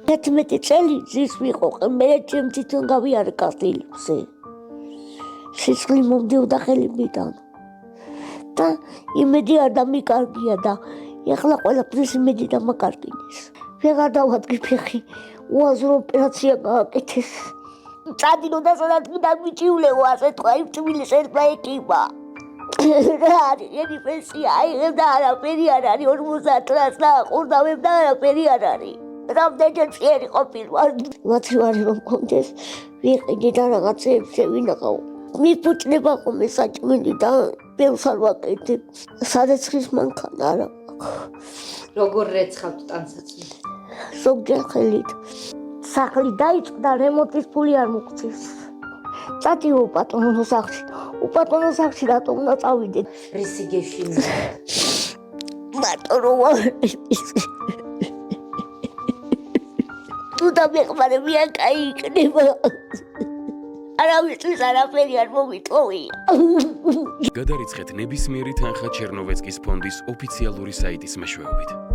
11 წელი ზის ვიყო, მე ჩემ თვითონ გავიარე კასტილზე. სისხლი მომდიოდა ხელებიდან. და იმედი არ დამიკარგია და ეხლა ყველაფრის იმედი დამაკარგინეს. ვეღარ დავადგი ფეხი, უაზრო ოპერაცია გააკეთეს. წადინო და სადაც მიჩივლეო, ასე თქვა, იმ თბილისს ერთმა ეკიმა. რა არის, ენი პენსია აიღებ და არაფერი არ არის, 50 წელს დააყურდავებ და არაფერი არ არის. რამდენჯერ წიერი ყოფილვარ. მათი ვარი რომ მქონდეს, ვიყიდი და რაღაცეებს შევინახავ. მიფუჭდება ხოლმე საჭმელი და ბევრს არ ვაკეთებ. სადეცხის მანქანა არა მაქვს. როგორ რეცხავთ ტანსაცმელს? ზოგჯერ ხელით. სახლი დაიწყდა, რემონტის ფული არ მოგწევს. წადიო უპატრონო სახლში. უპატრონო სახლში რატომ უნდა წავიდე? რისი გეშინია? მარტო რომ თუ დამეხმარებია, კაი იქნება. არავისთვის არაფერი არ მომიტოვია. გადარიცხეთ ნებისმიერი თანხა ჩერნოვეცკის ფონდის ოფიციალური საიტის მეშვეობით.